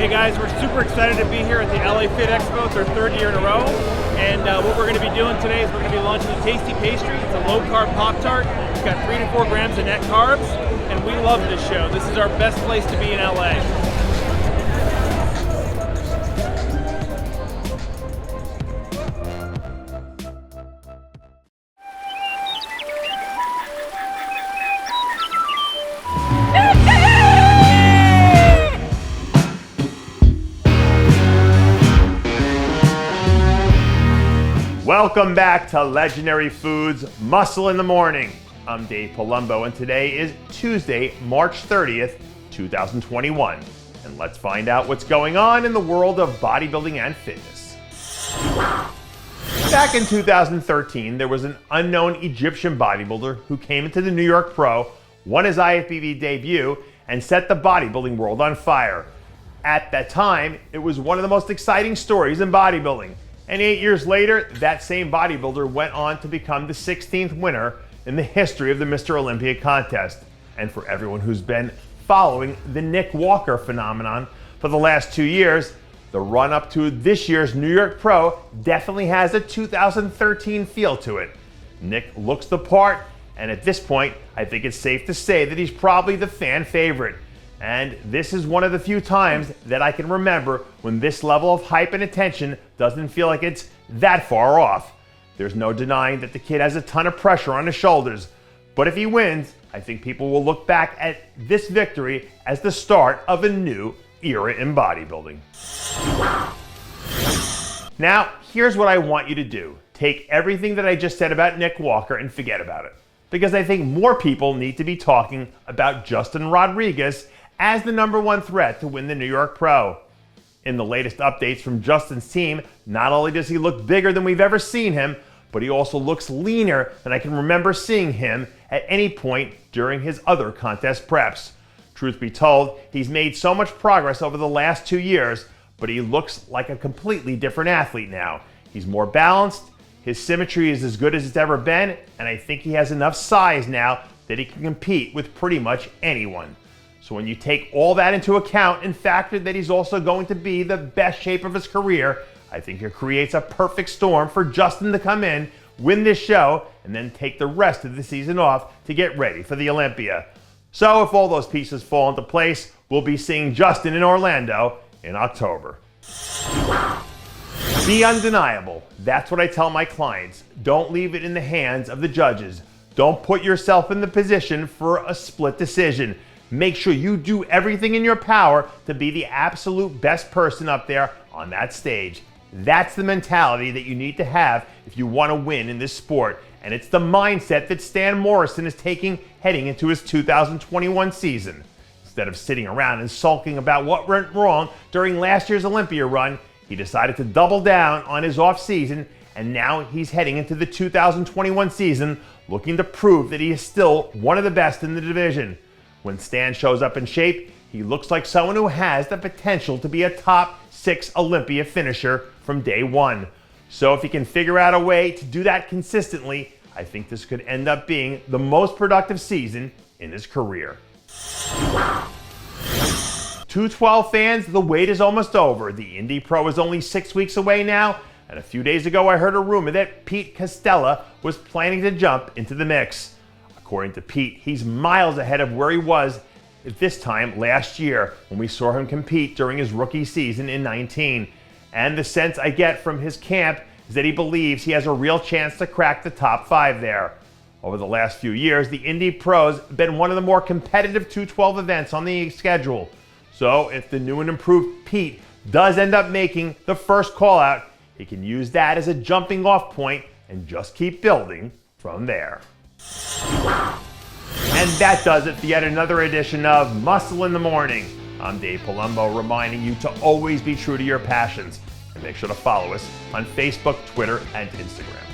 Hey guys, we're super excited to be here at the LA Fit Expo. It's our third year in a row. And what we're going to be doing today is we're going to be launching a tasty pastry. It's a low-carb Pop-Tart. It's got 3 to 4 grams of net carbs. And we love this show. This is our best place to be in LA. Welcome back to Legendary Foods Muscle in the Morning. I'm Dave Palumbo, and today is Tuesday, March 30th, 2021. And let's find out what's going on in the world of bodybuilding and fitness. Back in 2013, there was an unknown Egyptian bodybuilder who came into the New York Pro, won his IFBB debut, and set the bodybuilding world on fire. At that time, it was one of the most exciting stories in bodybuilding. And 8 years later, that same bodybuilder went on to become the 16th winner in the history of the Mr. Olympia contest. And for everyone who's been following the Nick Walker phenomenon for the last 2 years, the run-up to this year's New York Pro definitely has a 2013 feel to it. Nick looks the part, and at this point, I think it's safe to say that he's probably the fan favorite. And this is one of the few times that I can remember when this level of hype and attention doesn't feel like it's that far off. There's no denying that the kid has a ton of pressure on his shoulders. But if he wins, I think people will look back at this victory as the start of a new era in bodybuilding. Now, here's what I want you to do. Take everything that I just said about Nick Walker and forget about it. Because I think more people need to be talking about Justin Rodriguez as the #1 threat to win the New York Pro. In the latest updates from Justin's team, not only does he look bigger than we've ever seen him, but he also looks leaner than I can remember seeing him at any point during his other contest preps. Truth be told, he's made so much progress over the last 2 years, but he looks like a completely different athlete now. He's more balanced, his symmetry is as good as it's ever been, and I think he has enough size now that he can compete with pretty much anyone. So when you take all that into account and factor that he's also going to be the best shape of his career, I think it creates a perfect storm for Justin to come in, win this show, and then take the rest of the season off to get ready for the Olympia. So if all those pieces fall into place, we'll be seeing Justin in Orlando in October. Be undeniable. That's what I tell my clients. Don't leave it in the hands of the judges. Don't put yourself in the position for a split decision. Make sure you do everything in your power to be the absolute best person up there on that stage. That's the mentality that you need to have if you want to win in this sport. And it's the mindset that Stan Morrison is taking heading into his 2021 season. Instead of sitting around and sulking about what went wrong during last year's Olympia run, he decided to double down on his off season, and now he's heading into the 2021 season looking to prove that he is still one of the best in the division. When Stan shows up in shape, he looks like someone who has the potential to be a top 6 Olympia finisher from day one. So if he can figure out a way to do that consistently, I think this could end up being the most productive season in his career. 212 fans, the wait is almost over. The Indy Pro is only 6 weeks away now, and a few days ago I heard a rumor that Pete Castella was planning to jump into the mix. According to Pete, he's miles ahead of where he was at this time last year when we saw him compete during his rookie season in 19. And the sense I get from his camp is that he believes he has a real chance to crack the top 5 there. Over the last few years, the Indy Pro's been one of the more competitive 212 events on the schedule. So if the new and improved Pete does end up making the first call out, he can use that as a jumping off point and just keep building from there. And that does it for yet another edition of Muscle in the Morning. I'm Dave Palumbo, reminding you to always be true to your passions. And make sure to follow us on Facebook, Twitter, and Instagram.